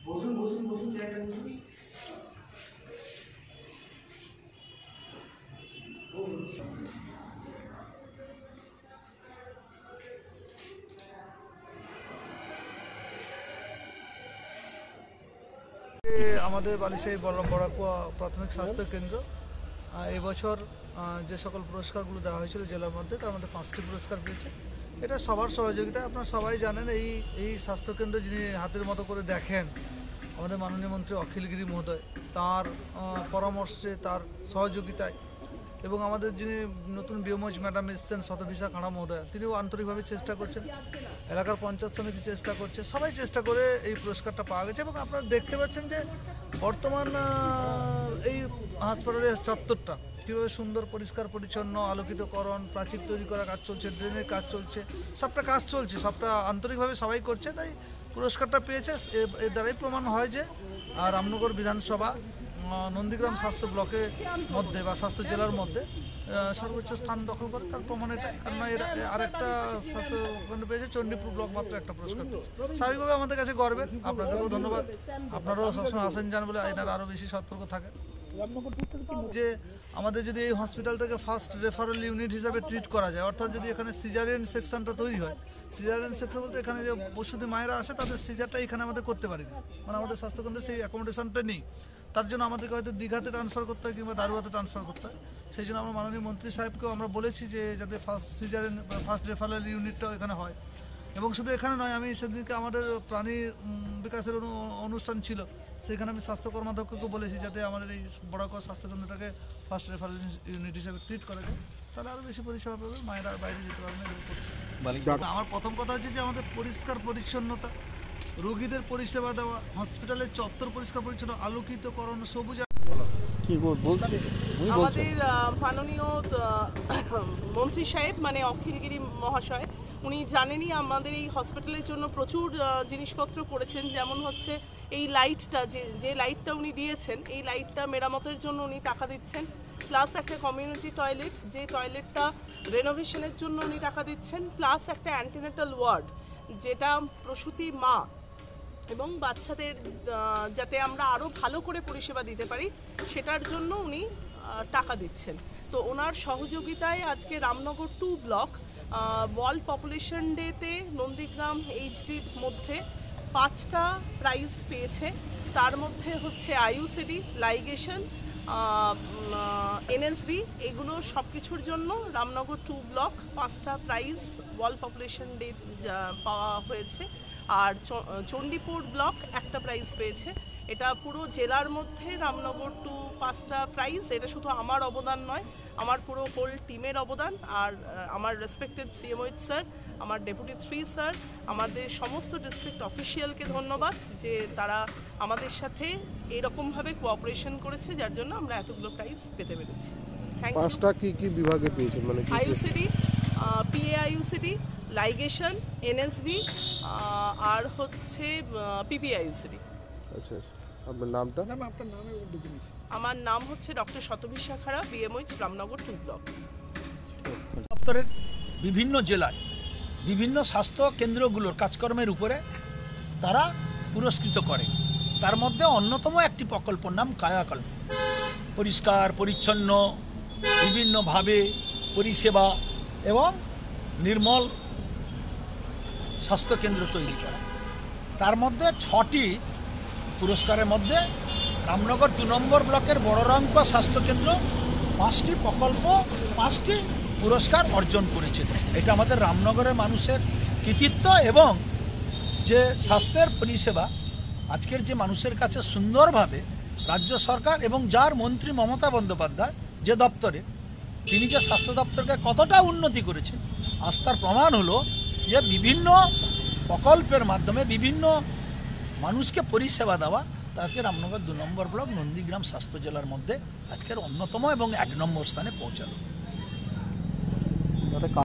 বসুন বসুন বসুন চেয়ারটা বসুন। আমাদের বালিশাহী বড়াকুয়া প্রাথমিক স্বাস্থ্য কেন্দ্র এবছর যে সকল পুরস্কারগুলো দেওয়া হয়েছিল জেলার মধ্যে, তার মধ্যে 5টি পুরস্কার পেয়েছে। এটা সবার সহযোগিতা। আপনারা সবাই জানেন এই স্বাস্থ্যকেন্দ্র যিনি হাতের মতো করে দেখেন আমাদের মাননীয় মন্ত্রী অখিলগিরি মহোদয়, তার পরামর্শে, তার সহযোগিতায়, এবং আমাদের যিনি নতুন বিএমওইচ ম্যাডাম এসছেন শতভিসা খাঁড়া মহোদয়, তিনিও আন্তরিকভাবে চেষ্টা করছেন, এলাকার পঞ্চায়েত সমিতি চেষ্টা করছে, সবাই চেষ্টা করে এই পুরস্কারটা পাওয়া গেছে। এবং আপনারা দেখতে পাচ্ছেন যে বর্তমান এই হাসপাতালের চত্বরটা কীভাবে সুন্দর পরিষ্কার পরিচ্ছন্ন, আলোকিতকরণ, প্রাচীর তৈরি করার কাজ চলছে, ড্রেনের কাজ চলছে, সবটা কাজ চলছে, সবটা আন্তরিকভাবে সবাই করছে। তাই পুরস্কারটা পেয়েছে। এর দ্বারাই প্রমাণ হয় যে রামনগর বিধানসভা নন্দীগ্রাম স্বাস্থ্য ব্লকের মধ্যে বা স্বাস্থ্য জেলার মধ্যে সর্বোচ্চ স্থান দখল করে। তার প্রমাণ এটাই, কারণ এর আরেকটা স্বাস্থ্যকেন্দ্র পেয়েছে চণ্ডীপুর ব্লক মাত্র একটা পুরস্কার পেয়েছে। স্বাভাবিকভাবে আমাদের কাছে গর্বের। আপনাদেরকেও ধন্যবাদ, আপনারাও সবসময় আসেন যান বলে এনারা আরও বেশি সতর্ক থাকেন। যে আমাদের যদি এই হসপিটালটাকে ফার্স্ট রেফারেল ইউনিট হিসাবে ট্রিট করা যায়, অর্থাৎ যদি এখানে সিজারিয়ান সেকশনটা তৈরি হয়, সিজারিয়ান সেকশন বলতে এখানে যে প্রসূতি মায়েরা আসে তাদের সিজারটা এখানে আমাদের করতে পারি না, মানে আমাদের স্বাস্থ্যকেন্দ্রে সেই অ্যাকোমোডেশনটা নেই। তার জন্য আমাদেরকে হয়তো দীঘাতে ট্রান্সফার করতে হয় কিংবা দারুয়াতে ট্রান্সফার করতে হয়। সেই জন্য আমরা মাননীয় মন্ত্রী সাহেবকেও আমরা বলেছি যে যাতে ফার্স্ট রেফারেল ইউনিটটাও এখানে হয়। এবং শুধু এখানে নয়, আমি সেদিনকে আমাদের প্রাণী বিকাশের অনুষ্ঠান ছিল, সেখানে আমি স্বাস্থ্য কর্মাধ্যক্ষকে বলেছি যাতে আমাদের এই বড়াকুয়া স্বাস্থ্যকেন্দ্রটাকে ফার্স্ট রেফারেল ইউনিট হিসেবে ট্রিট করা যায়, তাহলে আরও বেশি পরিষেবা পাবে, মায়েরা আর বাইরে যেতে পারবে না। আমার প্রথম কথা হচ্ছে যে আমাদের পরিষ্কার পরিচ্ছন্নতা, রোগীদের পরিষেবা দেওয়া, হসপিটালের চত্বর পরিষ্কার পরিচ্ছন্ন, আলোকিতকরণ, সবুজ। আমাদের মাননীয় মন্ত্রী সাহেব মানে অখিলগিরি মহাশয়, উনি জানেনই আমাদের এই হসপিটালের জন্য প্রচুর জিনিসপত্র করেছেন। যেমন হচ্ছে এই লাইটটা, যে লাইটটা উনি দিয়েছেন, এই লাইটটা মেরামতের জন্য উনি টাকা দিচ্ছেন। প্লাস একটা কমিউনিটি টয়লেট, যে টয়লেটটা রেনোভেশনের জন্য উনি টাকা দিচ্ছেন। প্লাস একটা অ্যান্টিনেটাল ওয়ার্ড, যেটা প্রসূতি মা এবং বাচ্চাদের যাতে আমরা আরও ভালো করে পরিষেবা দিতে পারি সেটার জন্য উনি টাকা দিচ্ছেন। তো ওনার সহযোগিতায় আজকে রামনগর 2 ব্লক ওয়ার্ল্ড পপুলেশন ডেতে নন্দীগ্রাম এইচডির মধ্যে 5টা প্রাইজ পেয়েছে। তার মধ্যে হচ্ছে আইইউসিডি, লাইগেশন, এনএসবি, এগুলো সব কিছুর জন্য রামনগর 2 ব্লক 5টা প্রাইজ ওয়ার্ল্ড পপুলেশন ডে পাওয়া হয়েছে। আর চণ্ডীপুর ব্লক একটা প্রাইজ পেয়েছে। এটা পুরো জেলার মধ্যে রামনগর 2 5টা প্রাইজ। এটা শুধু আমার অবদান নয়, আমার পুরো হোল টিমের অবদান। আর আমার রেসপেক্টেড সিএমওইচ স্যার, আমার ডেপুটি 3 স্যার, আমাদের সমস্ত ডিস্ট্রিক্ট অফিসিয়ালকে ধন্যবাদ যে তারা আমাদের সাথে এরকমভাবে কোঅপারেশন করেছে, যার জন্য আমরা এতগুলো প্রাইজ পেতে পেরেছি। Thank you. 5টা কি বিভাগে পেয়েছেন? মানে আইইউসিডি, পিএআইইউসিডি, লাইগেশন, এনএসবি আর হচ্ছে পিপিআইইউসিডি। আচ্ছা আচ্ছা, আপনার নামটা? আমার নাম হচ্ছে ডক্টর শতভিসা খাঁড়া, বিএমওইচ রামনগর 2 ব্লক। দপ্তরের বিভিন্ন জেলায় বিভিন্ন স্বাস্থ্য কেন্দ্রগুলোর কাজকর্মের উপরে তারা পুরস্কৃত করে। তার মধ্যে অন্যতম একটি প্রকল্পর নাম কায়াকল্প। পরিষ্কার পরিচ্ছন্ন, বিভিন্নভাবে পরিষেবা এবং নির্মল স্বাস্থ্যকেন্দ্র তৈরি করা। তার মধ্যে 6টি পুরস্কারের মধ্যে রামনগর 2 নম্বর ব্লকের বড়রামপুয়া স্বাস্থ্যকেন্দ্র 5টি প্রকল্প 5টি পুরস্কার অর্জন করেছে। এটা আমাদের রামনগরের মানুষের কৃতিত্ব এবং যে স্বাস্থ্যের পরিষেবা আজকের যে মানুষের কাছে সুন্দরভাবে রাজ্য সরকার এবং যার মন্ত্রী মমতা বন্দ্যোপাধ্যায় যে দপ্তরে, তিনি যে স্বাস্থ্য দপ্তরকে কতটা উন্নতি করেছেন আস্থার প্রমাণ হলো যে বিভিন্ন প্রকল্পের মাধ্যমে বিভিন্ন মানুষকে পরিষেবা দেওয়া, তা আজকে রামনগর 2 নম্বর ব্লক নন্দীগ্রাম স্বাস্থ্য জেলার মধ্যে আজকের অন্যতম এবং 1 নম্বর স্থানে পৌঁছালো।